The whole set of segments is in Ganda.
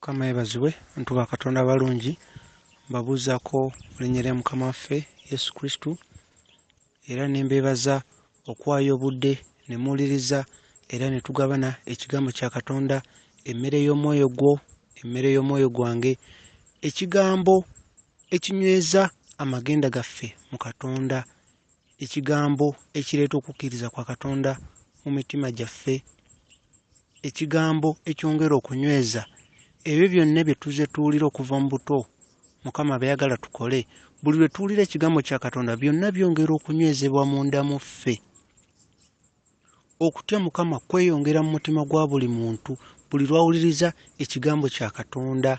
Mukama yebazibwe, ntuba Katonda balungi, mbabuuzaako linnya lya Mukama waffe Yesu Kristo, era ne mbeebaza okuwaayo obudde ne muwuliriza era ne tugabana ekigambo kya Katonda, emmere y'omwoyo gwange, ekigambo ekinyweza amagenda gaffe mu Katonda, ekigambo ekireeta okukkiriza kwa Katonda mu mitima gyaffe, ekigambo ekyongera okunyweza ebyo byonna bye tuzze tuwulira okuva mu buto Mukama byayagala tukole. Buli lwe tuwulira ekigambo kya Katonda byonna byongera okunywezebwa munda mu ffe. Okutya Mukama kweyongera mu mutima gwa buli muntu buli lwawuliriza ekigambo kya Katonda.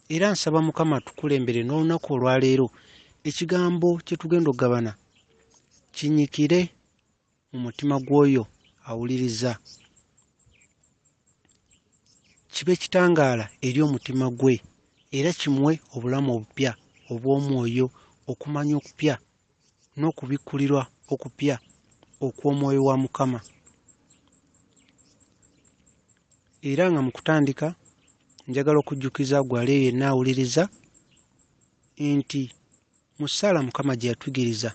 Era nsaba Mukama tukulembere n'olunaku olwaleero ekigambo kye tugenda okugabana kinyikire mu mutima gw'oyo awuliriza, kibe kitangaala eri omutima gwe, era kimuwe obulamu obupya obw'omwoyo, okumanya okupya n'okubikkulirwa okupya okw'omwoyo wa Mukama. Era nga mu kutandika njagala okujjukiza gwali yenna awuliriza nti mu ssaala Mukama gye yatugiriza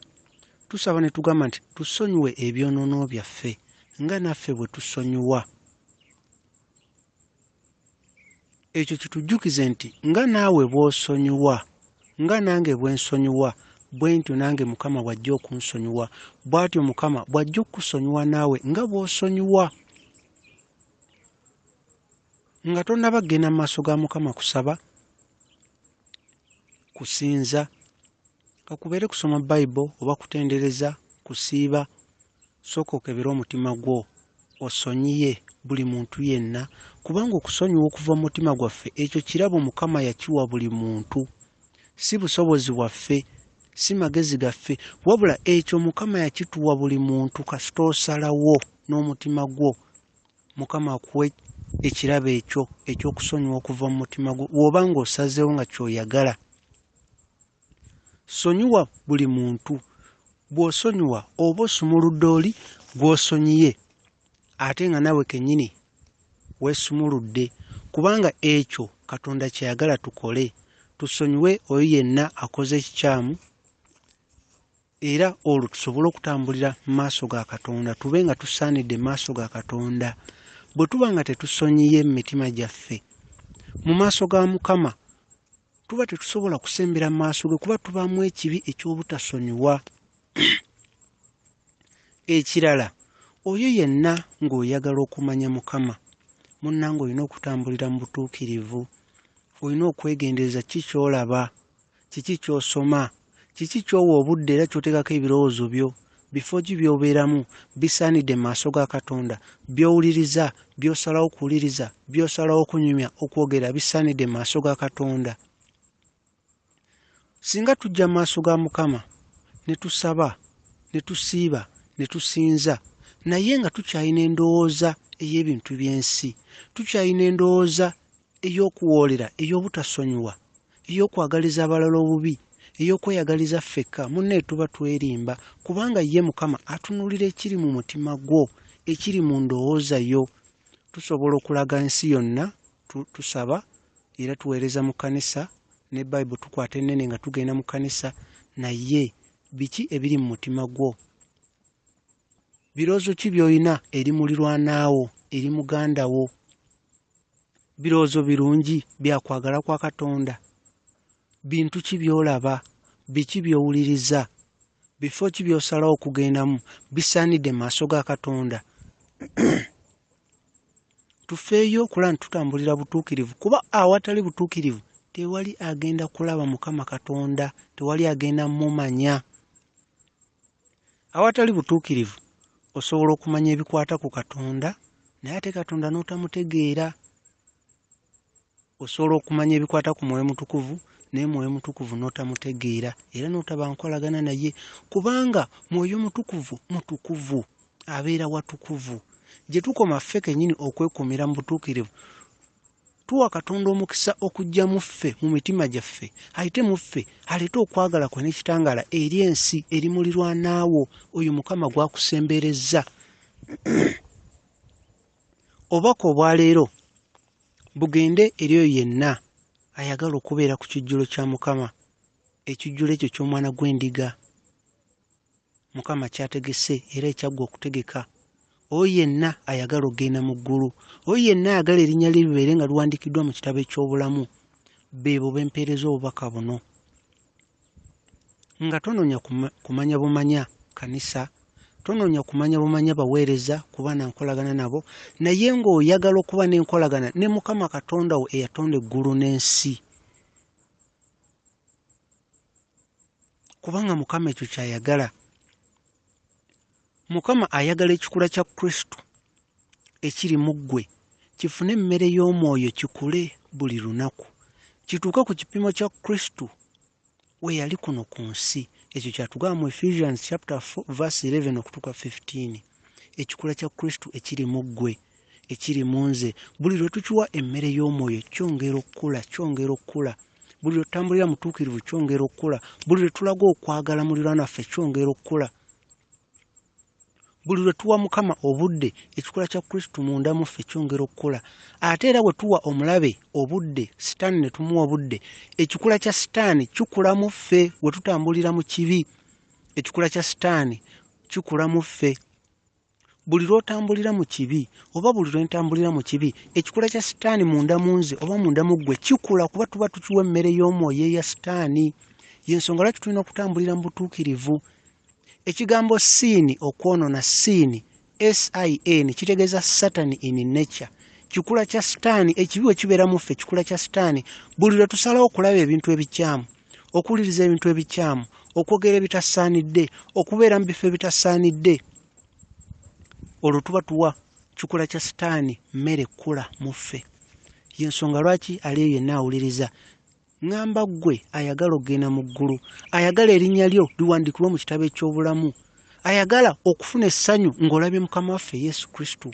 tusaba ne tugamba nti tusonyiwe ebyonoono byaffe nga naffe bwe tusonyiwa. Ekyo kitujjukize nti nga naawe bw'osonyiwa, nga nange bwe nsonyiwa, bwe ntyo nange Mukama bw'ajja okunsonyiwa, bw'atyo Mukama bw'ajja okukusonyiwa naawe nga bw'osonyiwa. Nga tonnaba kugenda mu maaso ga Mukama kusaba, kusinza, kakubeere kusoma Bayibuli oba kutendereza, kusiiba, sooka okebere omutima gwo osonyiye buli muntu yenna, kubanga okusonyiwa okuva mu mutima gwaffe ekyo kirabo Mukama yakiwa buli muntu, si busobozi bwaffe, si magezi gaffe, wabula ekyo Mukama yakituwa buli muntu. Kasita osalawo n'omutima gwo Mukama akuwe ekirabo ekyo eky'okusonyiwa okuva mu mutima gwo bw'oba ng'osazeewo nga ky'oyagala. Sonyiwa buli muntu. Bw'osonyiwa oba osumuludde oli gw'osonyiye ate nga nawe kennyini weesumuludde, kubanga ekyo Katonda kyeyagala tukole. Tusonyiwe oyo yenna akoze ekikyamu, era olwo tusobole okutambulira mu maaso ga Katonda, tube nga tusaanidde mu maaso ga Katonda. Bwe tuba nga tetusonyiye mu mitima gyaffe mu maaso ga Mukama, tuba tetusobola kusembera mu maaso ge, kuba tubaamu ekibi eky'obutasonyiwa. Ekirala, oyo yenna ng'oyagala okumanya Mukama, munnange olina okutambulira mu butuukirivu, olina okwegendereza kiki ky'olaba, kiki ky'osoma, kiki ky'owa obudde era ky'oteekako ebirowoozo byo, bifo ki by'obeeramu bisaanidde mu maaso ga Katonda, by'owuliriza, by'osalawo okuwuliriza, by'osalawo okunyumya okwogera bisaanidde mu maaso ga Katonda. Singa tujja mu maaso ga Mukama ne tusaba, ne tusiiba, ne tusinza, naye nga tukyalina endowooza ey'ebintu by'ensi, tukyalina endowooza ey'okuwoolera, ey'obutasonyiwa, ey'okwagaliza abalala obubi, ey'okweyagaliza ffekka, munne tuba twerimba, kubanga ye Mukama atunuulira ekiri mu mutima gwo, ekiri mu ndowooza yo. Tusobola okulaga ensi yonna tusaba era tuweereza mu kkanisa, ne Bayibuli tukwata ennene nga tugenda mu kkanisa, naye biki ebiri mu mutima gwo? Birowoozo ki by'olina eri mulirwanaawo, eri muganda wo? Birowoozo birungi bya kwagala kwa Katonda? Bintu ki by'olaba? Biki by'owuliriza? Bifo ki by'osalawo okugendamu bisaanidde mu maaso ga Katonda? Tufeeyo okulaba nti tutambulira butuukirivu, kuba awatali butuukirivu tewali agenda kulaba Mukama Katonda, tewali agenda mumanya. Awatali butuukirivu osobola okumanya ebikwata ku Katonda naye ate Katonda n'otamutegeera. Osobola okumanya ebikwata ku Mwoyo Mutukuvu naye Mwoyo Mutukuvu n'otamutegeera era n'otaba nkolagana naye, kubanga Mwoyo Mutukuvu mutukuvu, abeera watukuvu. Gye tukoma ffe kennyini okwekuumira mu butuukirivu, tuwa Katonda omukisa okujja mu ffe mu mitima gyaffe, ayite mu ffe aleete okwagala kwe n'ekitangaala eri ensi, eri mulirwanaawo oyo Mukama gwakusembereza. Obubaka obwaleero bugende eri oyo yenna ayagala okubeera ku kijjulo kya Mukama, ekijjulo ekyo ky'omwana gw'endiga Mukama kyategese era ekyaggwa okutegeka. Oyo yenna ayagala okugenda mu ggulu, oyo yenna ayagala erinnya lye libeere nga liwandiikiddwa mu kitabo eky'obulamu, beebo bempeereza obubaka buno. Nga tonoonya kumanya bumanya kanisa, tonoonya kumanya bumanya baweereza kuba nankolagana nabo, naye ng'oyagala okuba n'enkolagana ne Mukama Katonda wo eyatonda eggulu n'ensi. Kubanga Mukama ekyo ky'ayagala. Mukama ayagala ekikula kya Kristo ekiri mu ggwe kifune emmere y'omwoyo kikule buli lunaku, kituuke ku kipimo kya Kristo we yali kuno ku nsi. Ekyo kyatugamba mu Ephesians chapter 4 verse 11 okutuuka 15. Ekikula kya Kristo ekiri mu ggwe, ekiri mu nze, buli lwe tukiwa emmere y'omwoyo kyongera okukula, kyongera okukula. Buli lwe tutambulira mutuukirivu kyongera okukula. Buli lwe tulaga okwagala muliraanwa waffe kyongera okukula. Buli lwe tuwa Mukama obudde, ekikula kya Kristo munda mu ffe kyongera okukula. Ate era bwe tuwa omulabe obudde, sitaani ne tumuwa obudde, ekikula kya sitaani kikula mu ffe we tutambulira mu kibi. Ekikula kya sitaani kikula mu ffe. Buli lw'otambulira mu kibi oba buli lw'entambulira mu kibi, ekikula kya sitaani munda mu nze oba munda mu ggwe kikula, kuba tuba tukiwa emmere y'omwoyo eya sitaani. Y'ensonga lwaki tulina okutambulira mu butuukirivu. Ekigambo siini, okwonoona, siini, sin, kitegeeza Satan in nature. Kikula kya sitaani, ekibi we kibeera mu ffe kikula kya sitaani. Buli lwe tusalawo okulaba ebintu ebikyamu, okuwuliriza ebintu ebikyamu, okwogera ebitasaanidde, okubeera mu bifo ebitasaanidde, olwo tuba tuwa kikula kya sitaani mmere kula mu ffe. Y'ensonga lwaki ali eyo yenna awuliriza ngamba ggwe ayagala okugenda mu ggulu, ayagala erinnya lyo liwandiikibwe mu kitabo eky'obulamu, ayagala okufuna essanyu ng'olabye Mukama waffe Yesu Kristo.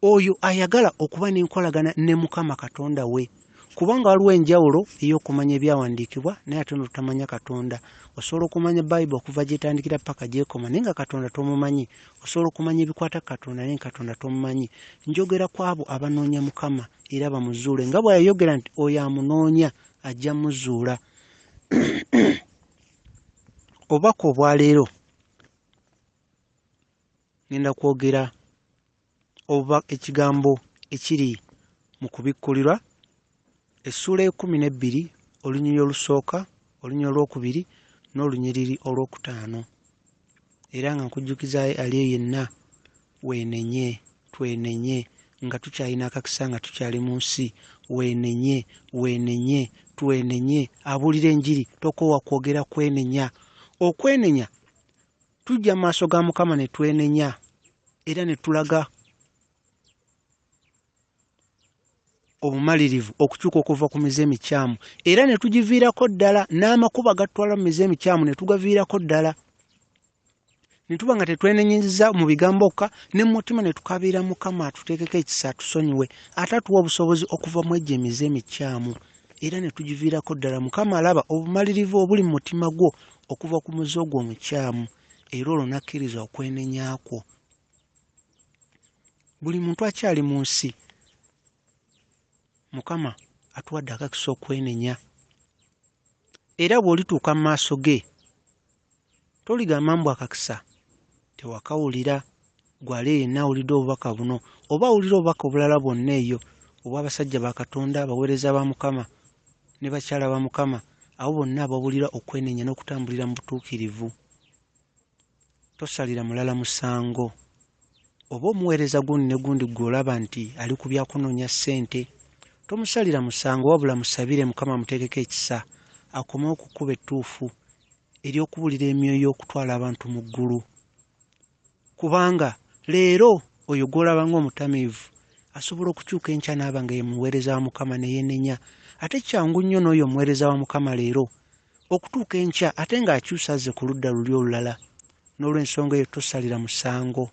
Oyo ayagala okuba n'enkolagana ne Mukama Katonda we, kubanga waliwo enjawulo ey'okumanya ebyawandiikibwa naye ate n'otamanya Katonda. Osobola okumanya Bayibuli okuva gy'etandikira paka gy'ekoma naye nga Katonda tomumanyi. Osobola okumanya ebikwata Katonda naye Katonda tomumanyi. Njogera ku abo abanoonya Mukama era bamuzuule, nga bw'ayayogera nti oyo amunoonya ajja muzuula. Obubaka obwaleero ngenda kwogera ekigambo ekiri mu kubikkulirwa essuula 12 olunyiriri olusooka, olunyiriri olwokubiri n'olunyiriri olwokutaano. Era nga nkujjukiza ali eyo yenna weenenye, twenenye nga tukyalina akakisa nga tukyali mu nsi. Weenenye, weenenye, twenenye. Abuulira enjiri tokoowa kwogera kwenenya. Okwenenya tujja mu maaso ga Mukama ne twenenya era ne tulaga obumalirivu okukyuka okuva ku mize emikyamu, era ne tugiviirako ddala n'amakuba agatwala mu mize emikyamu ne tugaviirako ddala. Ne tuba nga tetwenenyeza mu bigambo ne mu mutima ne tukaabira Mukama atuteekeko ekisa atusonyiwe, ate atuwa obusobozi okuva mu egyo emize emikyamu era ne tugiviirako ddala. Mukama alaba obumalirivu obuli mu mutima gwo okuva ku muze ogwo omukyamu, era olwo nakkiriza okwenenya kwo. Buli muntu akyali mu nsi Mukama atuwadde akakisa okwenenya, era bw'olituuka mu maaso ge toligamba mbu akakisa tewakawulira. Gwali yenna awulidde obubaka buno oba awulira obubaka obulala bwonna eyo obw'abasajja ba Katonda, abaweereza ba Mukama ne bakyala ba Mukama, abo bonna abawulira okwenenya n'okutambulira mu butuukirivu. Tosalira mulala musango. Oba omuweereza gundi ne gundi gw'olaba nti ali ku byakunoonya ssente, tomusalira musango, wabula musabire Mukama muteekeko ekisa akomewo ku kkubo ettuufu ery'okubuulira emyoyo okutwala abantu mu ggulu. Kubanga leero oyo gw'olaba ng'omutamiivu asobola okukyuka enkya n'aba nga ye muweereza wa Mukama ne yeenenya. Ate kyangu nnyo n'oyo omuweereza wa Mukama leero okutuuka enkya ate ng'akyusa azze ku ludda luli olulala. N'olw'ensonga eyo tosalira musango,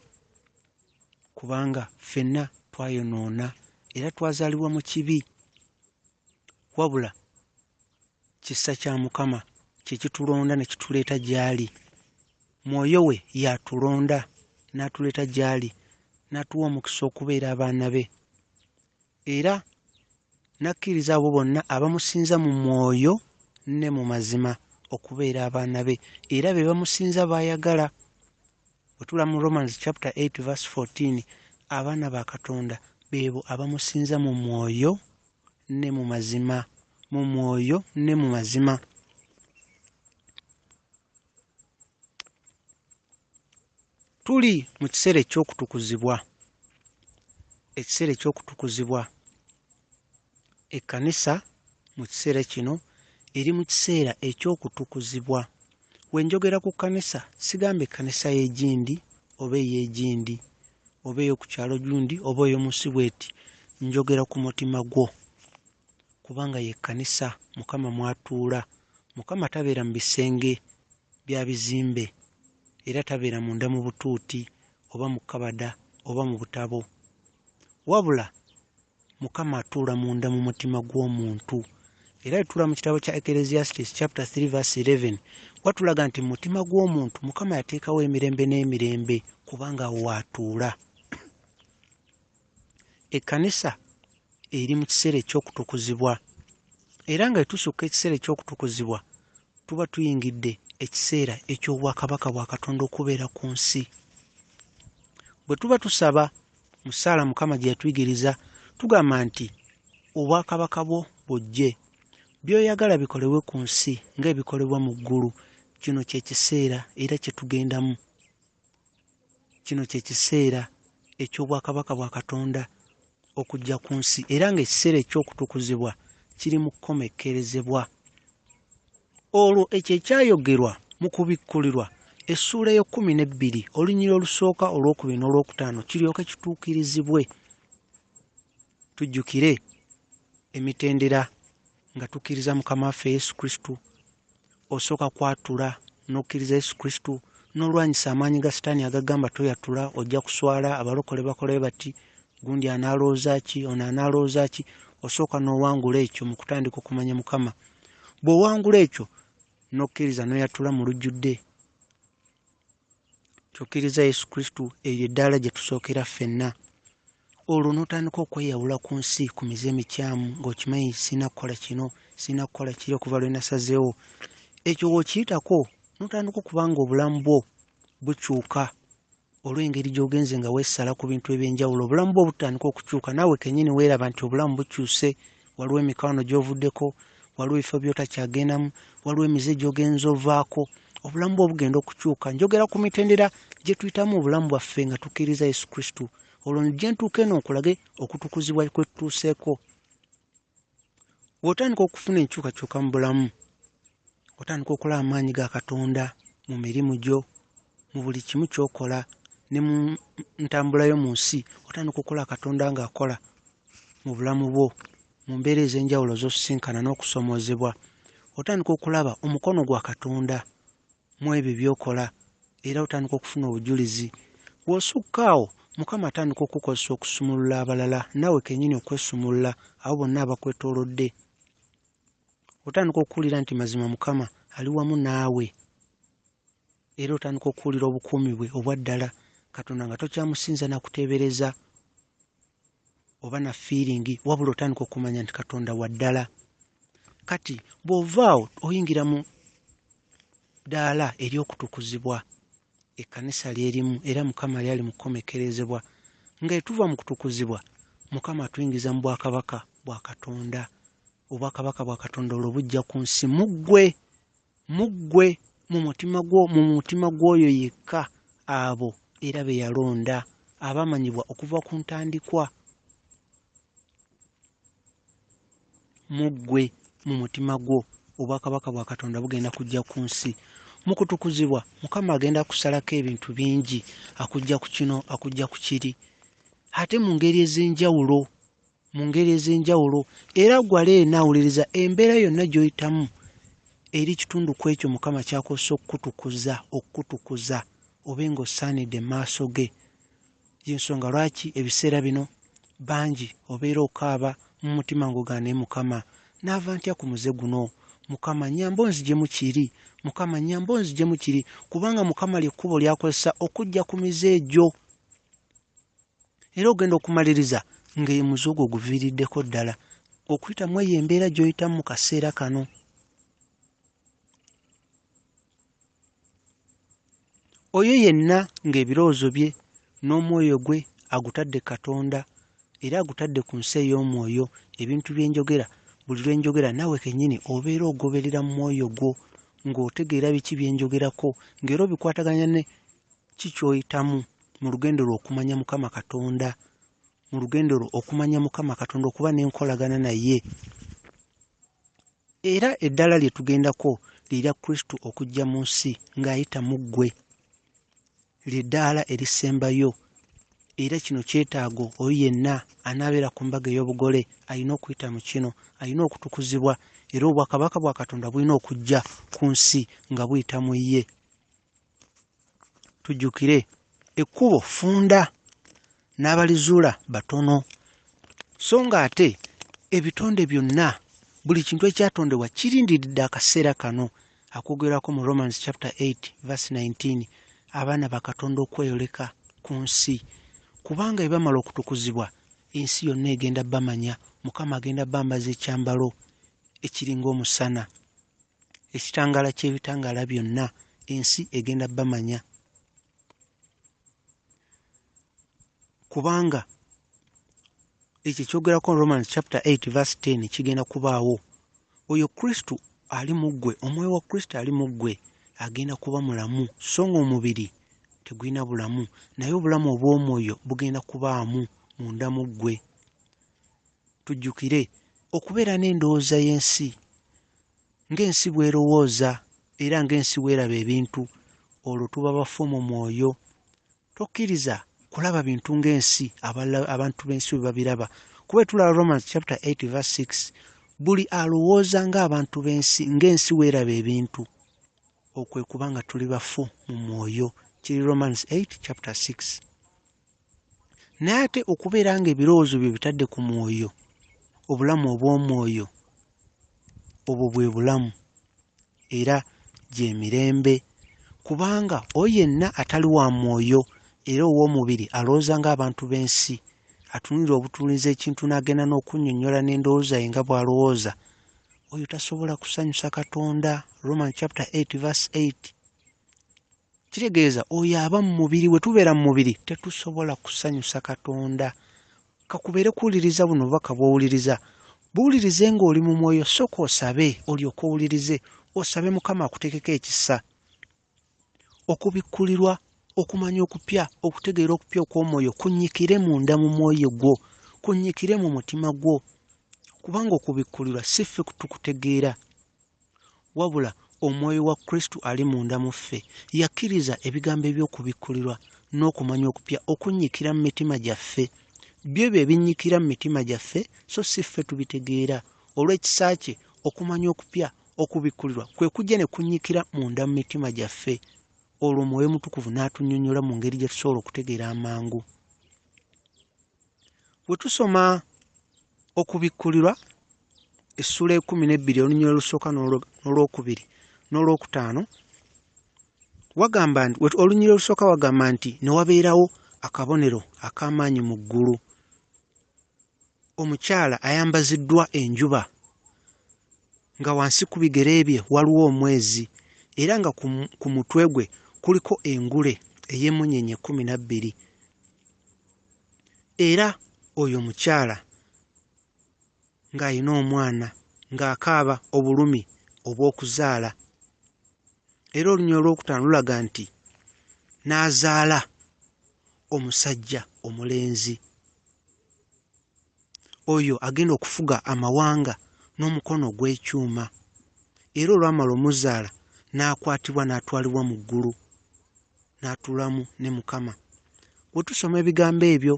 kubanga ffenna twayonoona era twazaalibwa mu kibi, wabula kisa kya Mukama kye kitulonda ne kituleeta gy'ali. Mwoyo we yatulonda n'atuleeta gy'ali, n'atuwa omukisa okubeera abaana be. era nakkiriza abo bonna abamusinza mu mwoyo ne mu mazima okubeera abaana be, era be bamusinza bayagala. Bwe tula mu Romans chapter 8 verse 14, abaana ba Katonda beebo abamusinza mu mwoyo ne mu mazima, mu mwoyo ne mu mazima. Tuli mu kiseera eky'okutukuzibwa, ekiseera eky'okutukuzibwa. Ekkanisa mu kiseera kino eri mu kiseera eky'okutukuzibwa. Bwe njogera ku kkanisa sigamba ekkanisa y'egindi oba ey'egindi oba ey'oku kyalo gundi oba ey'omunsi bweti, njogera ku mutima gwo, kubanga ye kkanisa Mukama mwatuula. Mukama tabeera mu bisenge bya bizimbe, era tabeera munda mu butuuti oba mu kabada oba mu butabo, wabula Mukama atuula munda mu mutima gw'omuntu. Era etula mu kitabo kya Ecclesiastes chapter 3 verse 11 watulaga nti mu mutima gw'omuntu Mukama yateekawo emirembe n'emirembe, kubanga awo waatuula. Ekkanisa eri mu kiseera eky'okutukuzibwa, era nga etusukka ekiseera eky'okutukuzibwa tuba tuyingidde ekiseera eky'obwakabaka bwa Katonda okubeera ku nsi. Bwe tuba tusaba mu ssaala Mukama gye yatuyigiriza tugamba nti obwakabaka bwo bujje, by'oyagala bikolebwe ku nsi ng'ebikolebwa mu ggulu. Kino kye kiseera era kye tugendamu. Kino kye kiseera eky'obwakabaka bwa Katonda okujja ku nsi, era ng'ekiseera eky'okutukuzibwa kiri mu kukomekkerezebwa. Olwo ekyo ekyayogerwa mu kubikkulirwa essuula ey'okumin'ebbiri olunyiriri olusooka olwokubiri n'olwokutaano kiryoke kituukirizibwe. Tujjukire emitendera nga tukkiriza Mukama waffe Yesu Kristo, osooka kwatula n'okkiriza Yesu Kristo n'olwanyisa amaanyi ga Sitaani agagamba toyatula ojja kuswala. Abalokole bakole bati, gundi anaalowooza ki, ono anaalowooza ki. Osooka n'owangula ekyo mu kutandika okumanya Mukama. Bw'owangula ekyo n'okkiriza n'oyatula mu lujjudde, ky'okkiriza Yesu Kristo, eyo eddaala gye tusookera ffenna. Olwo n'otandika okweyawula ku nsi ku mize emikyamu ng'okimanyi sina kukola kino, sina kukola kiri okuva lwe nasazeewo. Ekyo bw'okiyitako n'otandika okuba nga obulamu bwo bukyuka olw'engeri gy'ogenze nga weesala ku bintu eby'enjawulo. Obulamu bwo butandika okukyuka, naawe kennyini weeraba nti obulamu bukyuse. Waliwo emikwano gy'ovuddeko, waliwo ebifo by'otakyagendamu, waliwo emize gy'ogenza ovaako. Obulamu bwo bugenda okukyuka. Njogera ku mitendera gye tuyitamu obulamu bwaffe nga tukkiriza Yesu Kristo. Olwo gye ntuuka eno okulage okutukuzibwa kwe tutuuseeko. Bw'otandika okufuna enkyukakyuka mu bulamu, otandika okulaba amaanyi ga Katonda mu mirimu gyo, mu buli kimu ky'okola, ne mu ntambula yo mu nsi. Otandika okulaba Katonda ng'akola mu bulamu bwo mu mbeera ez'enjawulo z'osisinkana n'okusomoozebwa. Otandika okulaba omukono gwa Katonda mu ebyo by'okola, era otandika okufuna obujulizi. Bw'osukkaawo Mukama atandika okukozesa okusumulula abalala, naawe kennyini okwesumulula abo bonna abakwetoolodde. Otandika okuwulira nti mazima Mukama ali wamu naawe, era otandika okuwulira obukuumi bwe obwa ddala. Katonda nga tokyamusinza na kuteebereza oba na fiiringi, wabula otandika okumanya nti Katonda wa ddala. Kati bw'ovaawo oyingira mu ddaala ery'okutukuzibwa. Ekkanisa lyerimu, era Mukama lyali mu kukomekkerezebwa. Ng'etuva mu kutukuzibwa, Mukama atuyingiza mu bwakabaka bwa Katonda. Obwakabaka bwa Katonda olwo bujja ku nsi muggwe, mu mutima gw'oyo yekka abo era be yalonda, abamanyibwa okuva ku ntandikwa. Muggwe mu mutima gwo obwakabaka bwa Katonda bugenda kujja ku nsi. Mu kutukuzibwa Mukama agenda kusalako ebintu bingi, akujja ku kino, akujja ku kiri, ate mu ngeri ez'enjawulo, era gwale naawuliriza embeera yonna gy'oyitamu eri kitundu ku ekyo Mukama ky'akozesa okukutukuza obe ng'osaanidde mu maaso ge. Y'ensonga lwaki ebiseera bino bangi obeera okaaba mu mutima ng'ogaana Mukama, naava ntya ku muze guno? Mukama nnyamba onziggyemu kiri, Mukama nnyamba onziggyemu kiri, kubanga Mukama ly'ekkubo ly'akozesa okujja ku mize egyo. Era ogenda okumaliriza ng'emuzogo guviiriddeko ddala okuyitamu eyo embeera gy'oyitamu mu kaseera kano. Oyo yenna ng'ebirowoozo bye n'omwoyo gwe agutadde Katonda era agutadde ku nsi ey'omwoyo, ebintu byenjogera buli lwenjogera naawe kennyini obeera ogoberera mu mwoyo gwo ng'otegeera biki byenjogerako, ng'era obikwataganya ne kikyoyitamu mu lugendo lwo okumanya Mukama Katonda, mu lugendo lwo okumanya Mukama Katonda, okuba n'enkolagana naye. Era eddala lye tugendako lirya Kristo okujja mu nsi ng'ayita mu ggwe, ly'eddaala erisembayo. Era kino kyetaago oyo yenna anaabeera ku mbaga ey'obugole alina okuyita mu kino, alina okutukuzibwa, era obwakabaka bwa Katonda bulina okujja ku nsi nga buyita mu ye. Tujjukire ekkubo ffunda n'abalizuula batono, so nga ate ebitonde byonna, buli kintu ekyatondebwa kirindiridde akaseera kano, akwogerako mu Romans chapter 8 verse 19, abaana ba Katonda okweyoleka ku nsi, kubanga bamala okutukuzibwa ensi yonna egenda bamanya, Mukama agenda bambaza ekyambalo ekiringa omusana, ekitangaala ky'ebitangaala byonna, ensi egenda bamanya. Kubanga ekyo kyogerako Romans chapter 8 verse 10 kigenda kubaawo. Oyo Kristo ali mu ggwe, omwoyo wa Kristo ali mu ggwe, agenda kuba mulamu, so nga omubiri tegulina bulamu, naye obulamu obw'omwoyo bugenda kubaamu munda mu ggwe. Tujjukire okubeera n'endowooza y'ensi, ng'ensi bw'erowooza era ng'ensi bw'eraba ebintu, olwo tuba bafu mu mwoyo. Tokkiriza kulaba bintu ng'ensi abantu b'ensi bwe babiraba, kuba tulaba Romans chapter 8 verse 6, buli alowooza ng'abantu b'ensi, ng'ensi bw'eraba ebintu, okwe kubanga tuli bafu mu mwoyo, kiri Romans 8 chapter 6. Naye ate okubeera ng'ebirowoozo bye bitadde ku mwoyo, obulamu obw'omwoyo, obwo bwe bulamu era gy'emirembe, kubanga oyo yenna atali wa mwoyo era ow'omubiri alowooza ng'abantu b'ensi, atunulira obutunulizi ekintu n'agenda n'okunnyonnyola n'endowooza ye nga bw'alowooza, oyo tasobola kusanyusa Katonda. Romans chapter 8 verse 8 kitegeeza oyo aba mu mubiri. Bwe tubeera mu mubiri tetusobola kusanyusa Katonda. Kakubeere kuwuliriza buno bubaka bw'owuliriza, buwulirize ng'oli mu mwoyo, sooka osabe olyoke owulirize, osabe Mukama akuteekeko ekisa, okubikkulirwa, okumanya okupya, okutegeera okupya okw'omwoyo kunnyikire munda mu mwoyo gwo, kunnyikire mu mutima gwo, kubanga okubikkulirwa si ffe tukutegeera, wabula omwoyo wa Kristo ali munda mu ffe yakkiriza ebigambo eby'okubikkulirwa n'okumanya okupya okunnyikira mu mitima gyaffe. Byo bye binnyikira mu mitima gyaffe, so si ffe tubitegeera. Olw'ekisa kye okumanya okupya, okubikkulirwa kwe kujja ne kunnyikira munda mu mitima gyaffe, olwo Mwoyo Mutukuvu n'atunnyonnyola mu ngeri gye tusobola okutegeera amangu. Bwe tusoma okubikkulirwa essula 12 olunyiriri olusooka n'olwokubiri n'olwokutaano, wagamba nti olunyiriri olusooka wagamba nti ne wabeerawo akabonero ak'amaanyi mu ggulu, omukyala ayambaziddwa enjuba, nga wansi ku bigere bye waliwo omwezi, era nga ku mutwe gwe kuliko engule ey'emmunyeenye 12. Era oyo omukyala ng'ayina omwana ng'akaaba obulumi obw'okuzaala. Era olunyiriri olwokutaano lulaga nti n'azaala omusajja omulenzi. Oyo agenda okufuga amawanga n'omukono gw'ekyuma. Era olwamala omuzaala n'akwatibwa n'atwalibwa mu ggulu n'atuulamu ne Mukama. Bwe tusoma ebigambo ebyo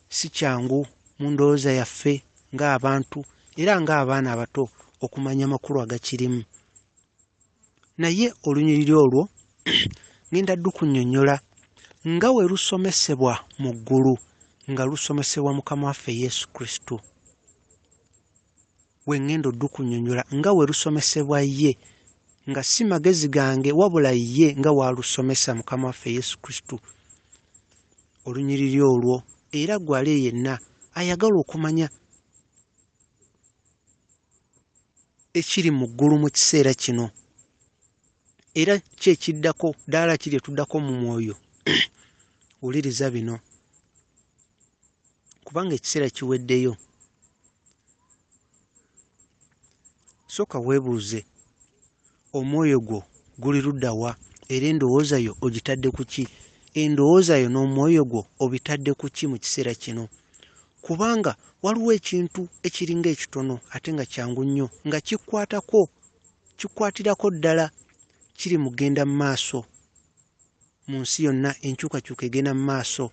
si kyangu mu ndowooza yaffe ng'abantu era ng'abaana abato okumanya amakulu agakirimu. Naye olunyiriri olwo ngenda ddu kunnyonnyola nga we lusomesebwa mu ggulu, nga lusomesebwa Mukama waffe Yesu Kristo. We ngenda ddu kunnyonnyola nga we lusomesebwa ye, nga si magezi gange wabula ye nga waalusomesa Mukama waffe Yesu Kristo. Olunyiriri olwo era gwali yenna ayagala okumanya ekiri mu ggulu mu kiseera kino, era kyekiddako ddala kiri etuddako mu mwoyo. Wuliriza bino, kubanga ekiseera kiweddeyo. Sooka weebuuze, omwoyo gwo guli ludda wa, era endowooza yo ogitadde ku ki? Endowooza yo n'omwoyo gwo obitadde ku ki mu kiseera kino? Kubanga waliwo ekintu ekiringa ekitono ate nga kyangu nnyo, nga kikwaatirako ddala, kiri mu genda mu maaso. Mu nsi yonna enkyukakyuka egenda mu maaso,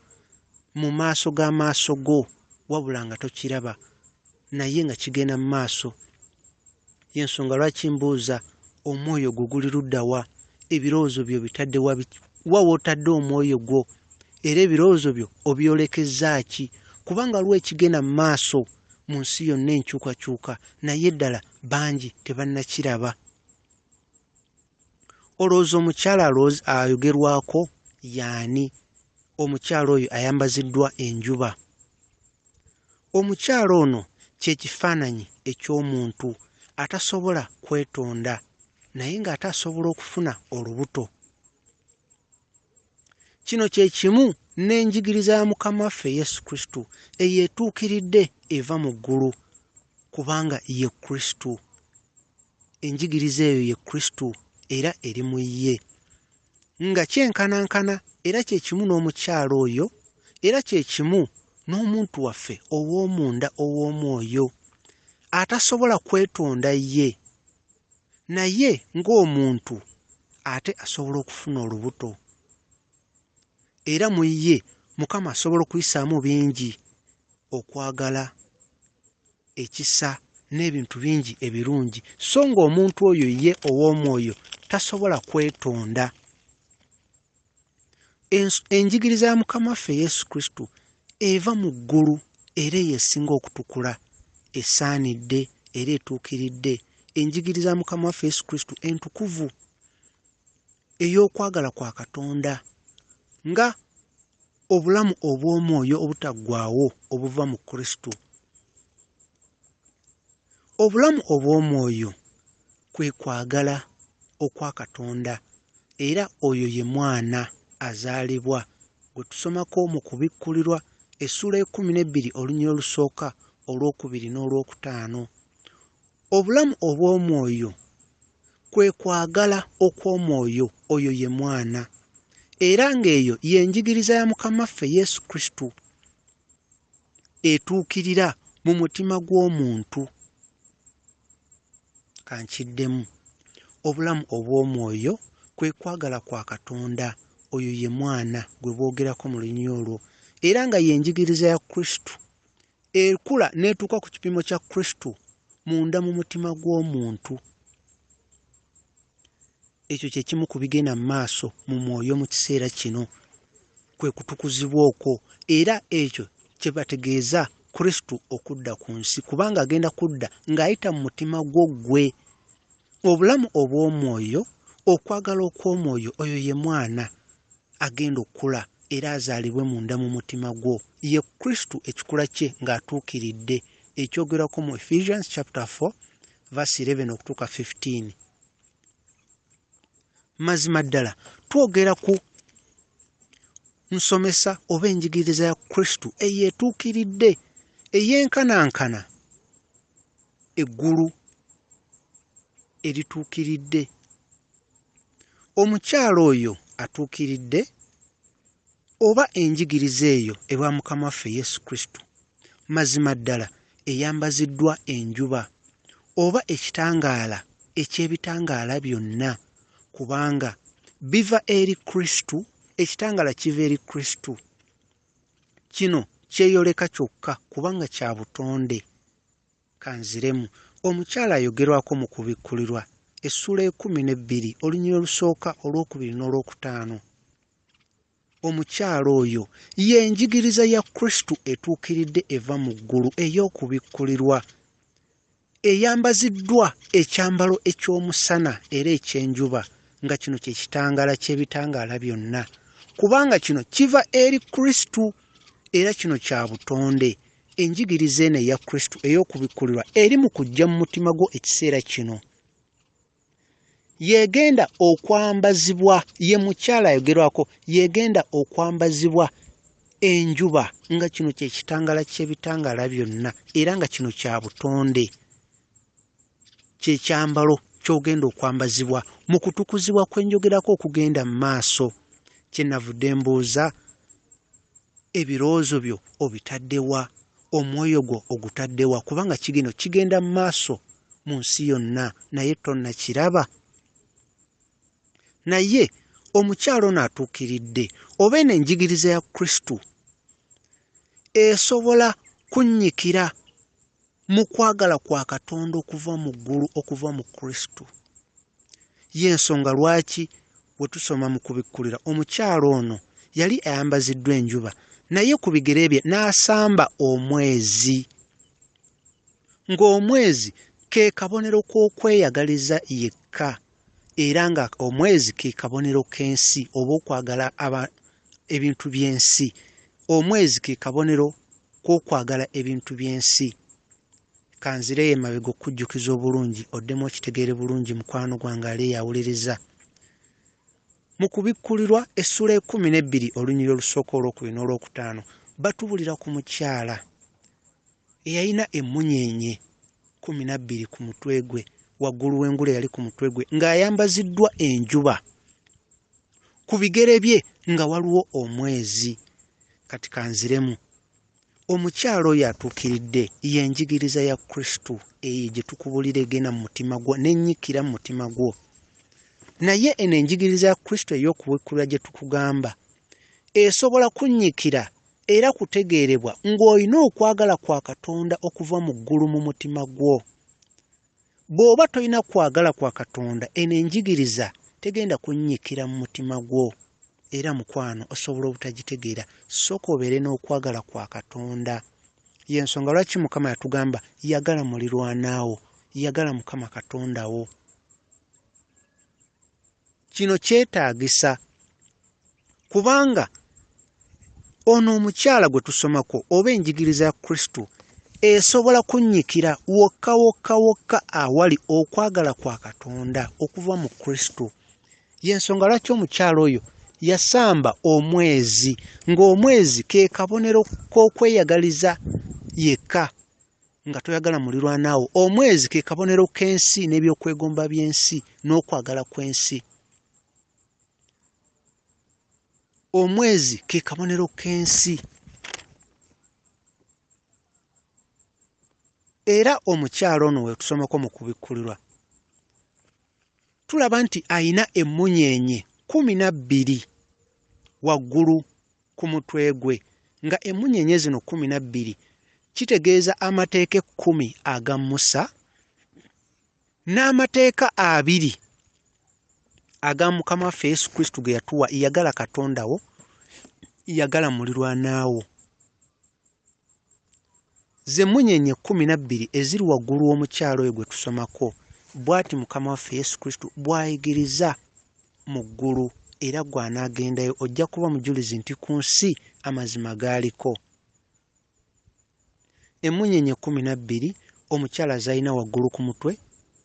mu maaso g'amaaso go, wabula nga tokiraba, naye nga kigenda mu maaso. Y'ensonga lwaki mbuuza, omwoyo gwo guli ludda wa? Ebirowoozo byo bitadde wa wootadde omwoyo gwo? Era ebirowoozo byo obyolekezza ki? Kubanga waliwo ekigenda mu maaso mu nsi yonna enkyukakyuka, naye ddala bangi tebannakiraba. Olowooza omukyala ayogerwako y'ani? Omukyala oyo ayambaziddwa enjuba. Omukyala ono kye kifaananyi eky'omuntu atasobola kwetonda, naye ng'ate asobola okufuna olubuto. Kino kye kimu n'enjigiriza ya Mukama waffe Yesu Kristo eyeetuukiridde eva mu ggulu, kubanga ye Kristo. Enjigiriza eyo ye Kristo, era eri mu ye, nga kyenkanankana, era kye kimu n'omukyala oyo, era kye kimu n'omuntu waffe ow'omunda ow'omwoyo atasobola kwetonda ye, naye ng'omuntu ate asobola okufuna olubuto. Era mu ye Mukama asobola okuyisaamu bingi: okwagala, ekisa n'ebintu bingi ebirungi, so ng'omuntu oyo ye ow'omwoyo tasobola kwetonda. Enjigiriza ya Mukama waffe Yesu Kristo eva mu ggulu, era esinga okutukula, esaanidde era etuukiridde. Enjigiriza ya Mukama waffe Yesu Kristo entukuvu, ey'okwagala kwa Katonda, nga obulamu obw'omwoyo obutaggwaawo obuva mu Kristo. Obulamu obw'omwoyo kwe kwagala okwa Katonda, era oyo ye mwana azaalibwa, gwe tusomako mu kubikkulirwa essula 12 olunyiriri olusooka, olwokubiri n'olwokutaano. Obulamu obw'omwoyo kwe kwagala okw'omwoyo, oyo ye mwana, era ng'eyo y'enjigiriza ya Mukama waffe Yesu Kristo etuukirira mu mutima gw'omuntu. Kankiddemu, obulamu obw'omwoyo kwe kwagala kwa Katonda, oyo ye mwana gwe boogerako mu lunyiriri olwo, era nga y'enjigiriza ya Kristo ekula n'etuuka ku kipimo kya Kristo munda mu mutima gw'omuntu. Ekyo kye kimu ku bigenda mu maaso mu mwoyo mu kiseera kino, kwe kutukuzibwa okwo, era ekyo kye bategeeza Kristo okudda ku nsi, kubanga agenda kudda ng'ayita mu mutima gwo ggwe. Obulamu obw'omwoyo, okwagala okw'omwoyo, oyo ye mwana agenda okukula era azaalibwe munda mu mutima gwo, ye Kristo ekikula kye ng'atuukiridde, ekyogerako mu Ephesians chapter 4 verse 11 okutuuka 15. Mazima ddala twogera ku nsomesa oba enjigiriza ya Kristo eyeetuukiridde, ey'enkanankana, eggulu erituukiridde. Omukyala oyo atuukiridde, oba enjigiriza eyo ewa Mukama waffe Yesu Kristo, mazima ddala eyambaziddwa enjuba, oba ekitangaala eky'ebitangaala byonna, kubanga biva eri Kristo, ekitangaala kiva eri Kristo. Kino kyeyoleka kyokka kubanga kya butonde. Kanziremu, omukyala ayogerwako mu kubikkulirwa essula 12 olunyiriri olusooka, olwokubiri n'olwokutaano. Omukyala oyo y'enjigiriza ya Kristo etuukiridde eva mu ggulu ey'okubikkulirwa, eyambaziddwa ekyambalo eky'omusana era eky'enjuba, nga kino kye kitangaala ky'ebitangaala byonna, kubanga kino kiva eri Kristo, era kino kya butonde. enjigiriza eno eya Kristo ey'okubikkulirwa eri mu kujja mu mutima gwo ekiseera kino. Yegenda okwambazibwa, ye mukyala ayogerwako, yegenda okwambazibwa enjuba, nga kino kye kitangaala ky'ebitangaala byonna, era nga kino kya butonde, kye kyambalo ky'ogenda okwambazibwa mu kutukuzibwa kwenjogerako okugenda mu maaso. Kye navudde mbuuza, ebirowoozo byo obitaddewa, omwoyo gwo ogutaddewa, kubanga kigenda mu maaso mu nsi yonna, naye tonnakiraba. Naye omukyalo ono atuukiridde, oba eno enjigiriza ya Kristo esobola kunnyikira mu kwagala kwa Katonda okuva mu ggulu, okuva mu Kristo. Y'ensonga lwaki bwe tusoma mu kubikkulira, omukyalo ono yali ayambaziddwa enjuba, naye ku bigere bye n'asamba omwezi, ng'omwezi ke kabonero k'okweyagaliza yekka, era nga omwezi ke kabonero k'ensi oba okwagala ebintu by'ensi. Omwezi ke kabonero k'okwagala ebintu by'ensi. Kanzireyo emabega okujjukiza obulungi, oddemu okitegeere bulungi mukwano gwange ali eyawuliriza. Mu kubikkulirwa essula 12 olunyiriri olusooka olwokubiri n'olwokutaano batubulira ku mukyala eyalina emmunyeenye 12 ku mutwe gwe, waggulu w'engule yali ku mutwe gwe, ng'ayambaziddwa enjuba, ku bigere bye nga waliwo omwezi. Kati kanziremu, omukyalo oyo atuukiridde y'enjigiriza ya Kristo eyo gye tukubulira egenda mu mutima gwo n'ennyikira mu mutima gwo. Naye eno enjigiriza ya Kristo ey'okubikkulirwa gye tukugamba esobola kunnyikira era kutegeerebwa ng'olina okwagala kwa Katonda okuva mu ggulu mu mutima gwo. Bw'oba tolina kwagala kwa Katonda, eno enjigiriza tegenda kunnyikira mu mutima gwo, era mukwano osobola obutagitegeera. Sooka obeere n'okwagala kwa Katonda. Y'ensonga lwaki Mukama yatugamba yagala muliraanwo, yagala Mukama Katonda wo. Kino kyetaagisa, kubanga ono omukyala gwe tusomako oba enjigiriza ya Kristo esobola kunnyikira wokka awali okwagala kwa Katonda okuva mu Kristo. Y'ensonga lwaki omukyala oyo yasamba omwezi, ng'omwezi ke kabonero k'okweyagaliza yekka, nga toyagala muliraanwo. Omwezi ke kabonero k'ensi n'ebyokwegomba by'ensi n'okwagala kw'ensi. Omwezi ke kabonero k'ensi. Era omukyalo ono we tusomako mu kubikkulirwa tulaba nti ayina emmunyeenye 12 waggulu ku mutwe gwe, nga emmunyeenye zino 12 kitegeeza amateeka 10 aga Musa n'amateeka 2 aga Mukama waffe Yesu Kristo ge yatuwa, yagala Katonda wo, yagala muliraanwo. Ze munyenye 12 eziri waggulu w'omukyalo oyo gwe tusomako, bw'ati Mukama waffe Yesu Kristo bw'ayigiriza mu ggulu, era gw'anaagendayo ojja kuba mujulizi nti ku nsi amazima gaaliko. Emmunyenye 12 omukyala z'alina waggulu ku mutwe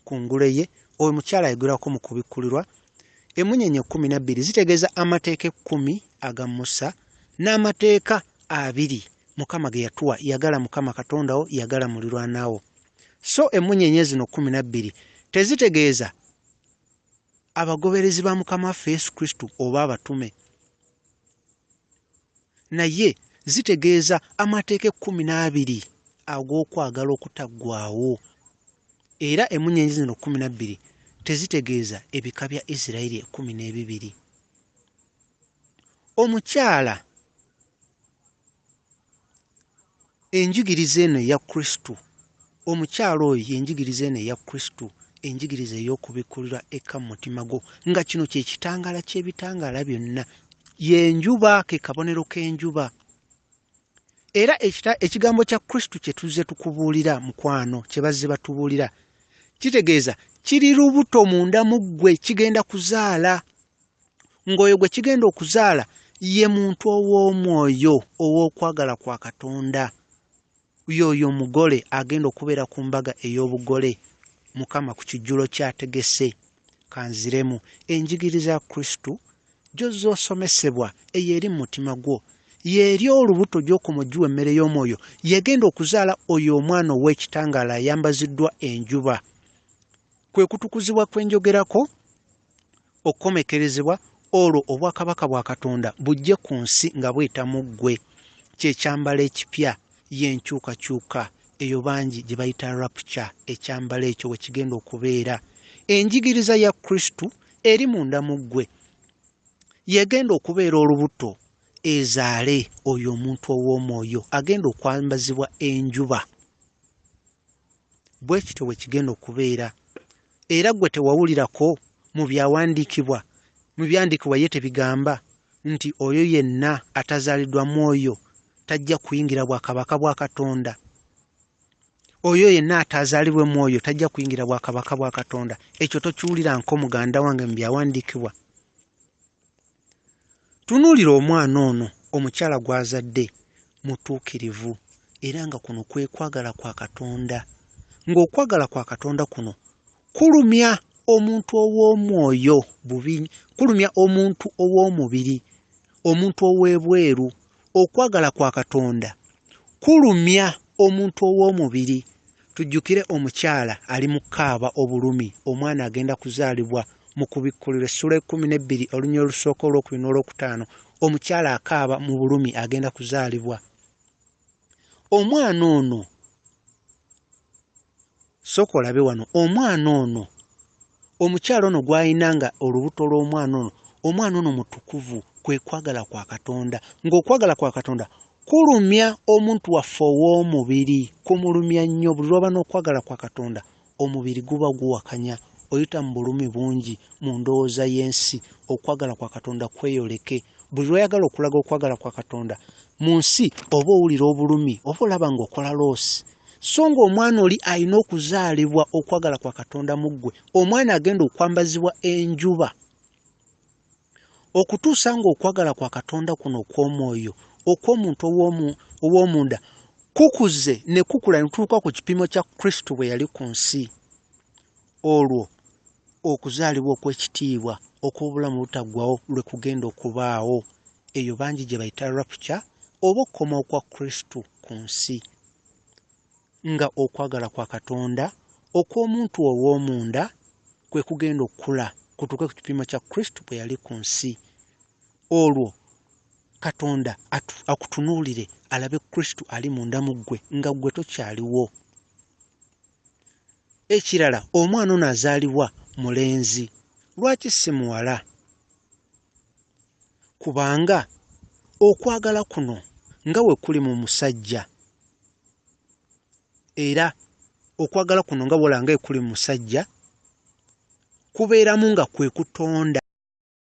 ku ngule ye, oyo mukyala ayogerako mu kubikkulirwa. Emmunyenye 12 zitegeeza amateeka 10 aga Musa n'amateeka 2 Mukama ge yatuwa, yagala Mukama Katonda wo, yagala muliraanwo. So emmunyenye zino 12 tezitegeeza abagoberezi ba Mukama waffe Yesu Kristo oba abatume, naye zitegeeza amateeka 12 ag'okwagala okutaggwaawo. Era emmunyenye zino 12 tezitegeeza ebika bya Isirayiri 12. Omukyala enjigiriza eno ya Kristo, omukyalo oyo yenjigiriza eno ya Kristo, enjigiriza ey'okubikkulirwa eka mu mutima gwo, nga kino kye kitangaala ky'ebitangaala byonna, y'enjuba, ke kabonero k'enjuba. Era ekigambo kya Kristo kye tuzze tukubuulira mukwano, kye bazze batubuulira, kitegeeza kiri lubuto munda mu ggwe, kigenda kuzaala, ng'oyo gwe kigenda okuzaala ye muntu ow'omwoyo ow'okwagala kwa Katonda. yoyo omugole agenda okubeera ku mbaga ey'obugole Mukama ku kijjulo kyategese. Kanziremu enjigiriza ya Kristo gy'ozosomesebwa eyeri mu mutima gwo yeri olubuto gy'okumujjuwa emmere y'omwoyo yegenda okuzaala oyo omwana ow'ekitangaala ayambaziddwa enjuba. Kwe kutukuzibwa kwenjogerako okukomekerezebwa olwo obwakabaka bwa Katonda bujje ku nsi nga bweta mu ggwe. Kyekyambalo ekipya y'enkyukakyuka eyo bangi gye bayita rapture. Ekyambalo ekyo we kigenda okubeera. Enjigiriza ya Kristo eri munda mu ggwe yegenda okubeera olubuto ezaale oyo omuntu ow'omwoyo agenda okwambazibwa enjuba. Bwe kityo we kigenda okubeera. Era gwe tewawulirako mu byawandiikibwa ye tebigamba nti oyo yenna atazaaliddwa mwoyo tajja kuyingira bwakabaka bwa Katonda. Oyo yenna atazaalibwe mwoyo tajja kuyingira bwakabaka bwa Katonda. Ekyo tokiwulira nko muganda wange mu byawandiikibwa. Tunuulira omwana ono omukyala gw'azadde mutuukirivu era nga kuno kwe kwagala kwa Katonda. Ng'okwagala kwa Katonda kuno kulumya omuntu ow'omwoyo bubi, kulumya omuntu ow'omubiri, omuntu ow'ebweru. Okwagala kwa Katonda kulumya omuntu ow'omubiri. Tujjukire omukyala ali mu kaaba obulumi, omwana agenda kuzaalibwa mu Kubikkuliro essula 12 olunya olusooka olw'okubiri n'olwokutaano. Omukyala akaaba mu bulumi agenda kuzaalibwa. Omwana ono sooka olabe wano, omwana ono omukyala ono gw'ayinanga olubuto lw'omwana ono, omwana ono mutukuvu. Kwe kwagala kwa Katonda. Ng'okwagala kwa Katonda kulumya omuntu waffe ow'omubiri, kumulumya nnyo. Buli lw'oba n'okwagala kwa Katonda omubiri guba guwakanya, oyita mu bulumi bungi mu ndowooza y'ensi. Okwagala kwa Katonda kweyoleke. Buli lw'oyagala okulaga okwagala kwa Katonda mu nsi oba owulira obulumi oba olaba ng'okola loosi. So ng'omwana oli alina okuzaalibwa okwagala kwa Katonda mu ggwe, omwana agenda okwambazibwa enjuba okutuusa ng'okwagala kwa Katonda kuno okw'omwoyo okw'omuntu ow'omunda kukuze ne kukula ne tutuuka ku kipimo kya Kristo bwe yali ku nsi. Olwo okuzaalibwa okw'ekitiibwa okw'obulamu butaggwawo lwe kugenda okubaawo. Eyo bangi gye bayita rapture oba okukomawo kwa Kristo ku nsi. Nga okwagala kwa Katonda okw'omuntu ow'omunda kwe kugenda okukula kutuuke ku kipimo kya Kristo bwe yali ku nsi. Olwo Katonda akutunuulire alabe Kristo ali munda mu ggwe nga ggwe tokyaliwo. Ekirala, omwana ono azaalibwa mulenzi. Lwaki si muwala? Kubanga okwagala kuno nga we kuli mu musajja, era okwagala kuno nga bw'olaba nga kuli mu musajja kubeeramu nga kwe kutonda